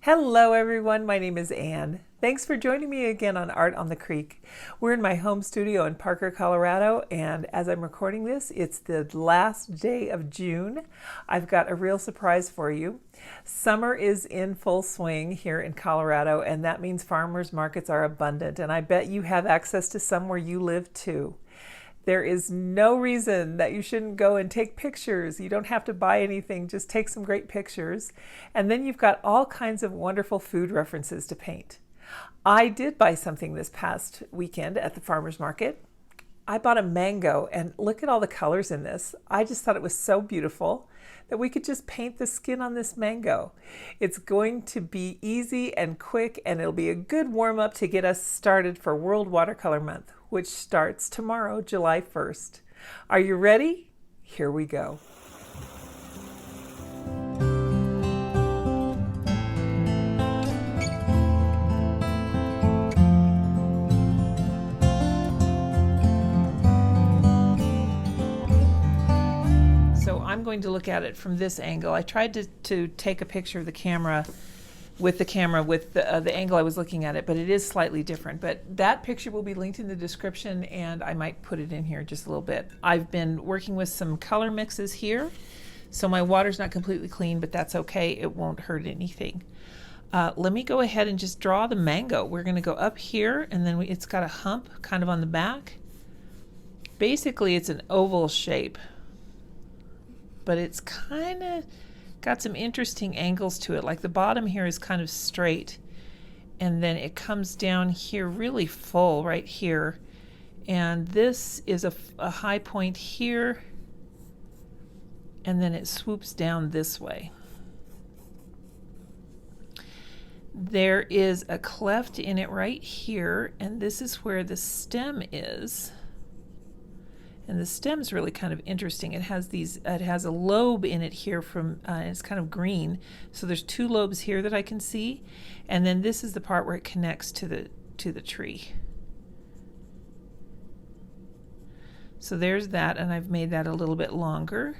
Hello everyone, my name is Anne. Thanks for joining me again on Art on the Creek. We're in my home studio in Parker, Colorado, and as I'm recording this, it's the last day of June. I've got a real surprise for you. Summer is in full swing here in Colorado, and that means farmers markets are abundant, and I bet you have access to some where you live too. There is no reason that you shouldn't go and take pictures. You don't have to buy anything, just take some great pictures. And then you've got all kinds of wonderful food references to paint. I did buy something this past weekend at the farmer's market. I bought a mango, and look at all the colors in this. I just thought it was so beautiful that we could just paint the skin on this mango. It's going to be easy and quick, and it'll be a good warm-up to get us started for World Watercolor Month, which starts tomorrow, July 1st. Are you ready? Here we go. So I'm going to look at it from this angle. I tried to take a picture of the camera with the angle I was looking at it, but it is slightly different. But that picture will be linked in the description, and I might put it in here just a little bit. I've been working with some color mixes here, so my water's not completely clean, but that's okay. It won't hurt anything. Let me go ahead and just draw the mango. We're going to go up here, and then it's got a hump kind of on the back. Basically, it's an oval shape, but it's kind of got some interesting angles to it. Like the bottom here is kind of straight, and then it comes down here really full right here, and this is a high point here, and then it swoops down this way. There is a cleft in it right here, and this is where the stem is. And the stem's really kind of interesting. It has a lobe in it here from, it's kind of green. So there's two lobes here that I can see. And then this is the part where it connects to the tree. So there's that, and I've made that a little bit longer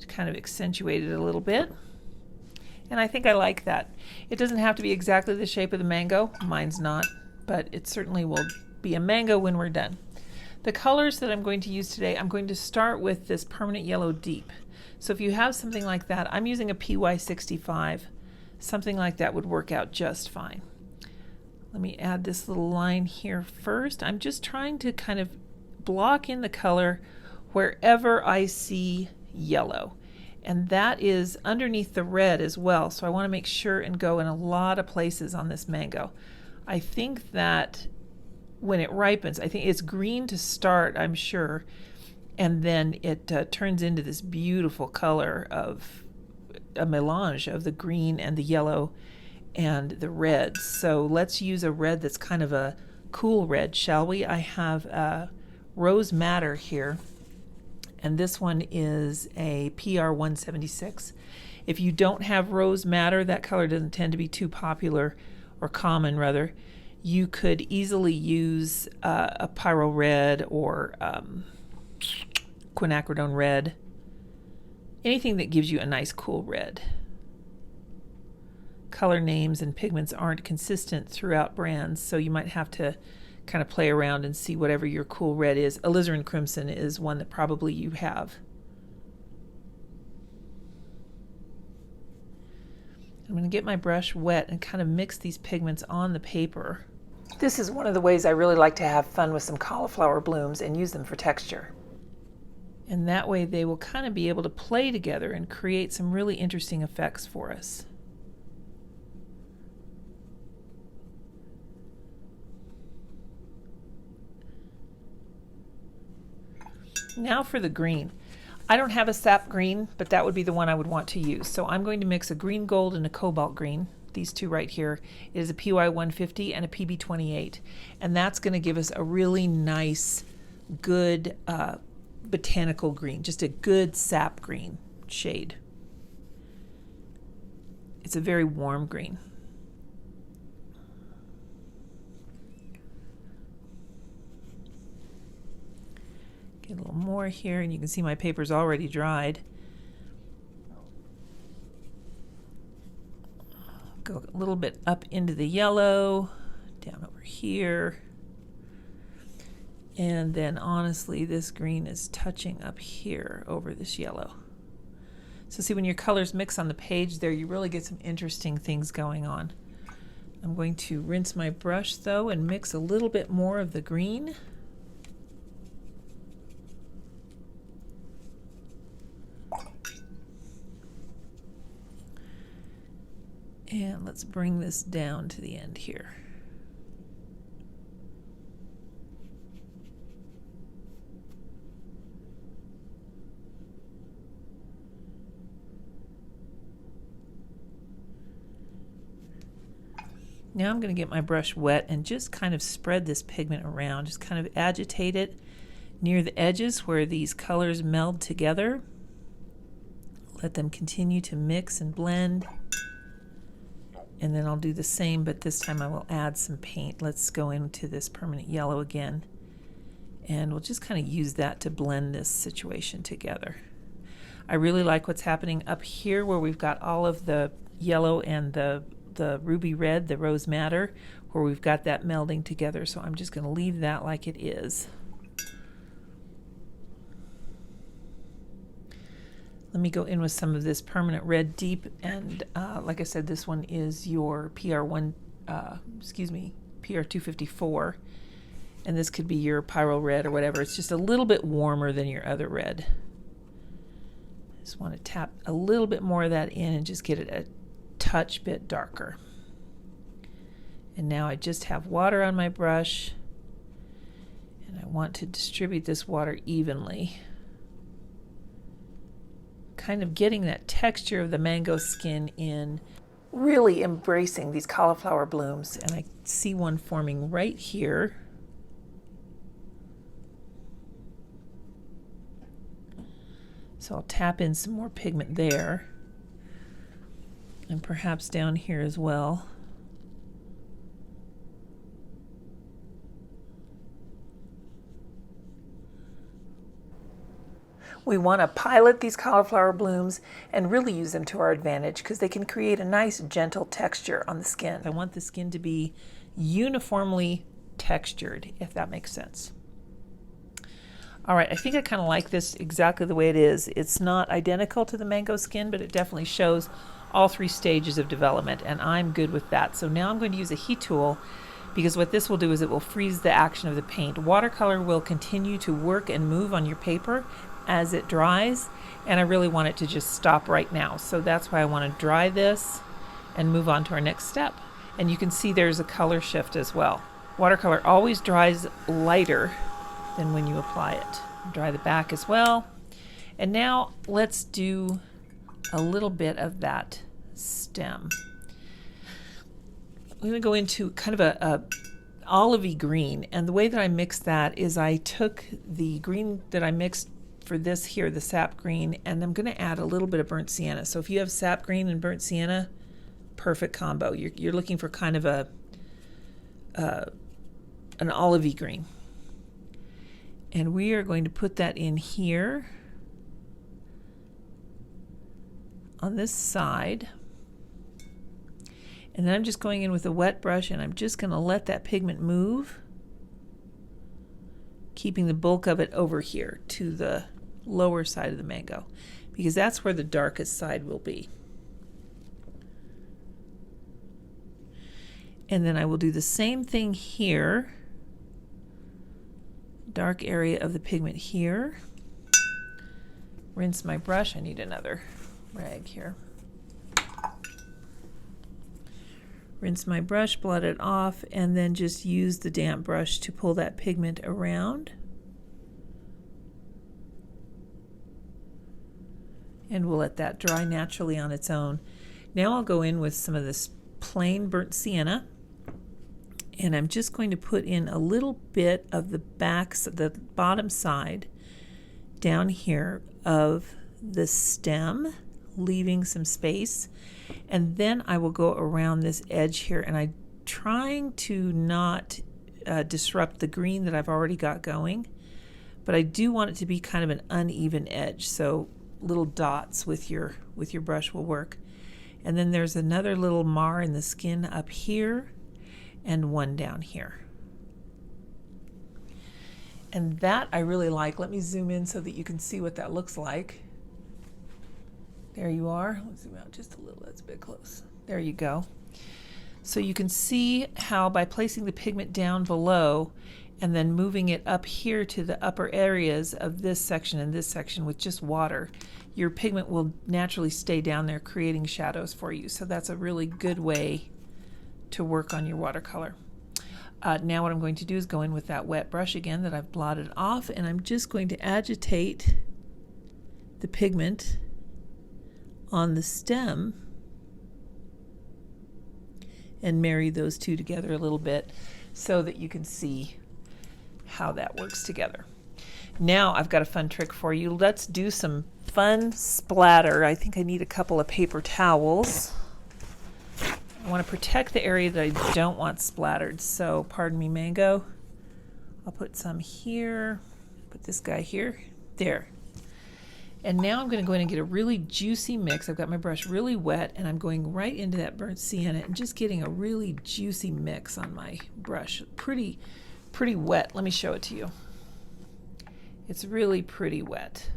to kind of accentuate it a little bit. And I think I like that. It doesn't have to be exactly the shape of the mango. Mine's not, but it certainly will be a mango when we're done. The colors that I'm going to use today, I'm going to start with this permanent yellow deep. So if you have something like that, I'm using a PY65. Something like that would work out just fine. Let me add this little line here first. I'm just trying to kind of block in the color wherever I see yellow. And that is underneath the red as well. So I want to make sure and go in a lot of places on this mango. I think that when it ripens, I think it's green to start, I'm sure, and then it turns into this beautiful color of a melange of the green and the yellow and the red. So let's use a red that's kind of a cool red, shall we? I have Rose Madder here, and this one is a PR 176. If you don't have Rose Madder, that color doesn't tend to be too popular, or common rather. You could easily use a Pyro Red or quinacridone red, anything that gives you a nice cool red. Color names and pigments aren't consistent throughout brands, so you might have to kind of play around and see whatever your cool red is. Alizarin Crimson is one that probably you have. I'm going to get my brush wet and kind of mix these pigments on the paper. This is one of the ways I really like to have fun with some cauliflower blooms and use them for texture. And that way they will kind of be able to play together and create some really interesting effects for us. Now for the green. I don't have a sap green, but that would be the one I would want to use. So I'm going to mix a green gold and a cobalt green. These two right here. It is a PY 150 and a PB 28. And that's going to give us a really nice, good botanical green. Just a good sap green shade. It's a very warm green. Get a little more here, and you can see my paper's already dried. Go a little bit up into the yellow, down over here. And then honestly, this green is touching up here over this yellow. So see, when your colors mix on the page there, you really get some interesting things going on. I'm going to rinse my brush though and mix a little bit more of the green. And let's bring this down to the end here. Now I'm going to get my brush wet and just kind of spread this pigment around, just kind of agitate it near the edges where these colors meld together. Let them continue to mix and blend. And then I'll do the same, but this time I will add some paint. Let's go into this permanent yellow again. And we'll just kind of use that to blend this situation together. I really like what's happening up here where we've got all of the yellow and the ruby red, the rose madder, where we've got that melding together. So I'm just going to leave that like it is. Let me go in with some of this permanent red deep, and like I said, this one is your PR254, and this could be your Pyro red or whatever. It's just a little bit warmer than your other red. Just want to tap a little bit more of that in and just get it a touch bit darker. And now I just have water on my brush, and I want to distribute this water evenly, kind of getting that texture of the mango skin in, really embracing these cauliflower blooms. And I see one forming right here. So I'll tap in some more pigment there, and perhaps down here as well. We want to pilot these cauliflower blooms and really use them to our advantage because they can create a nice gentle texture on the skin. I want the skin to be uniformly textured, if that makes sense. All right, I think I kind of like this exactly the way it is. It's not identical to the mango skin, but it definitely shows all three stages of development, and I'm good with that. So now I'm going to use a heat tool, because what this will do is it will freeze the action of the paint. Watercolor will continue to work and move on your paper as it dries, and I really want it to just stop right now. So that's why I want to dry this and move on to our next step. And you can see there's a color shift as well. Watercolor always dries lighter than when you apply it. Dry the back as well. And now let's do a little bit of that stem. I'm going to go into kind of a olivey green, and the way that I mixed that is I took the green that I mixed for this here, the sap green, and I'm going to add a little bit of burnt sienna. So if you have sap green and burnt sienna, perfect combo. You're looking for kind of an olivey green. And we are going to put that in here on this side. And then I'm just going in with a wet brush, and I'm just going to let that pigment move, keeping the bulk of it over here to the lower side of the mango, because that's where the darkest side will be. And then I will do the same thing here, dark area of the pigment here. Rinse my brush. I need another rag here. Rinse my brush, blot it off, and then just use the damp brush to pull that pigment around. And we'll let that dry naturally on its own. Now I'll go in with some of this plain burnt sienna, and I'm just going to put in a little bit of the bottom side down here of the stem, leaving some space. And then I will go around this edge here, and I'm trying to not disrupt the green that I've already got going, but I do want it to be kind of an uneven edge, so little dots with your brush will work. And then there's another little mar in the skin up here and one down here. And that I really like. Let me zoom in so that you can see what that looks like. There you are. Let's zoom out just a little. That's a bit close. There you go. So you can see how by placing the pigment down below and then moving it up here to the upper areas of this section and this section with just water, your pigment will naturally stay down there creating shadows for you. So that's a really good way to work on your watercolor. Now what I'm going to do is go in with that wet brush again that I've blotted off, and I'm just going to agitate the pigment on the stem and marry those two together a little bit so that you can see how that works together. Now I've got a fun trick for you. Let's do some fun splatter. I think I need a couple of paper towels. I want to protect the area that I don't want splattered, so pardon me, mango. I'll put some here, put this guy here, there. And now I'm going to go in and get a really juicy mix. I've got my brush really wet, and I'm going right into that burnt sienna and just getting a really juicy mix on my brush. Pretty wet. Let me show it to you. It's really pretty wet.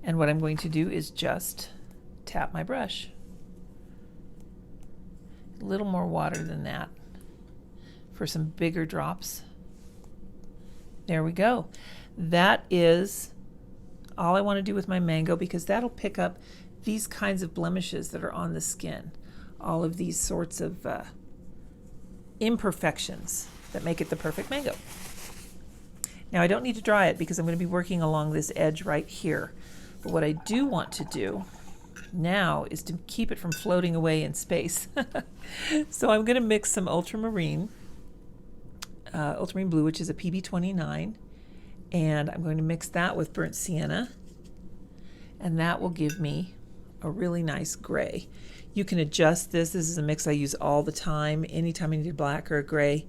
And what I'm going to do is just tap my brush. A little more water than that for some bigger drops. There we go. That is all I want to do with my mango, because that'll pick up these kinds of blemishes that are on the skin. All of these sorts of imperfections that make it the perfect mango. Now I don't need to dry it because I'm going to be working along this edge right here. But what I do want to do now is to keep it from floating away in space. So I'm going to mix some ultramarine blue, which is a PB29, and I'm going to mix that with burnt sienna, and that will give me a really nice gray. You can adjust this. This is a mix I use all the time. Anytime I need a black or a gray,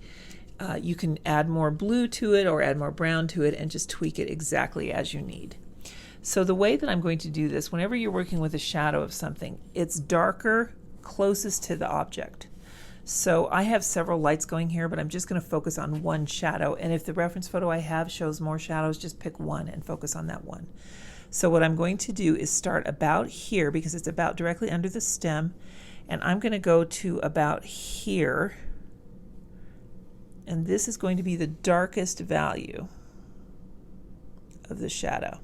you can add more blue to it or add more brown to it and just tweak it exactly as you need. So the way that I'm going to do this, whenever you're working with a shadow of something, it's darker closest to the object. So I have several lights going here, but I'm just going to focus on one shadow. And if the reference photo I have shows more shadows, just pick one and focus on that one. So what I'm going to do is start about here, because it's about directly under the stem, and I'm going to go to about here. And this is going to be the darkest value of the shadow.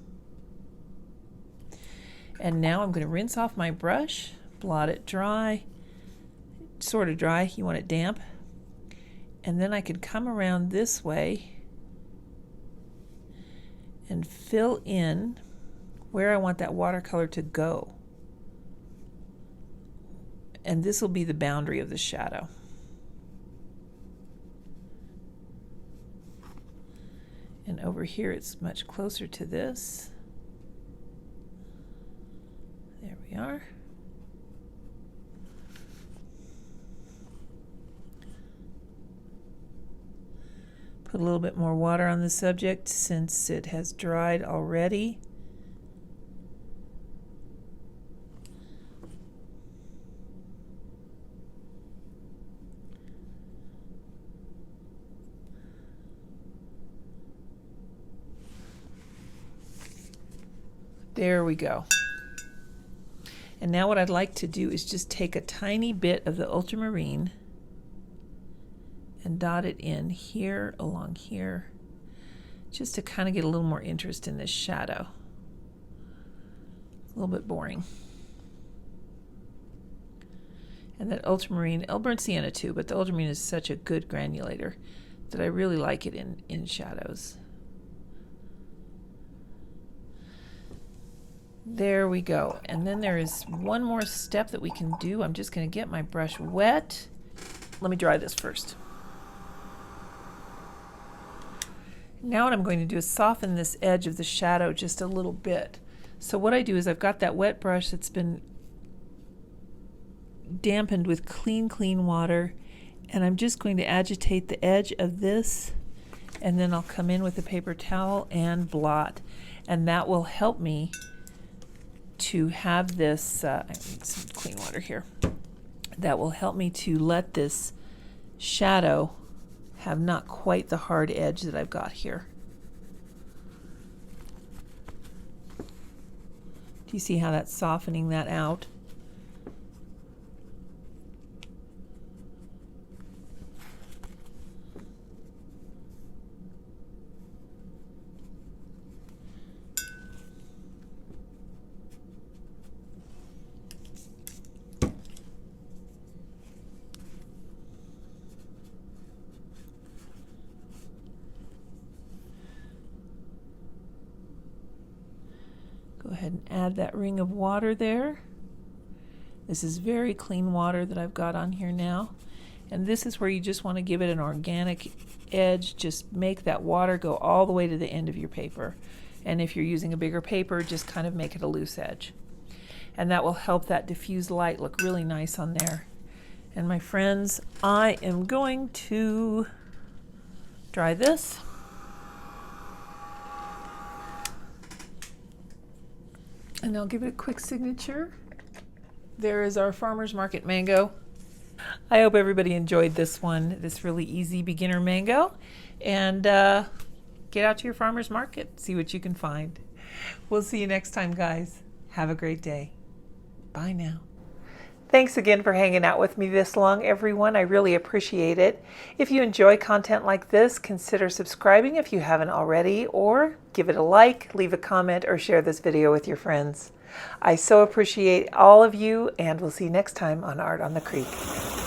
And now I'm going to rinse off my brush, blot it dry, sort of dry, you want it damp. And then I could come around this way and fill in where I want that watercolor to go. And this will be the boundary of the shadow. And over here it's much closer to this. There we are. Put a little bit more water on the subject since it has dried already. There we go. And now what I'd like to do is just take a tiny bit of the ultramarine and dot it in here, along here, just to kind of get a little more interest in this shadow. A little bit boring. And that ultramarine, I'll burn sienna too, but the ultramarine is such a good granulator that I really like it in shadows. There we go. And then there is one more step that we can do. I'm just going to get my brush wet. Let me dry this first. Now what I'm going to do is soften this edge of the shadow just a little bit. So what I do is I've got that wet brush that's been dampened with clean water, and I'm just going to agitate the edge of this, and then I'll come in with a paper towel and blot, and that will help me to have this, I need some clean water here, that will help me to let this shadow have not quite the hard edge that I've got here. Do you see how that's softening that out? Go ahead and add that ring of water there. This is very clean water that I've got on here now. And this is where you just want to give it an organic edge. Just make that water go all the way to the end of your paper. And if you're using a bigger paper, just kind of make it a loose edge. And that will help that diffused light look really nice on there. And my friends, I am going to dry this. And I'll give it a quick signature. There is our Farmer's Market mango. I hope everybody enjoyed this one, this really easy beginner mango. And get out to your farmer's market, see what you can find. We'll see you next time, guys. Have a great day. Bye now. Thanks again for hanging out with me this long, everyone. I really appreciate it. If you enjoy content like this, consider subscribing if you haven't already, or give it a like, leave a comment, or share this video with your friends. I so appreciate all of you, and we'll see you next time on Art on the Creek.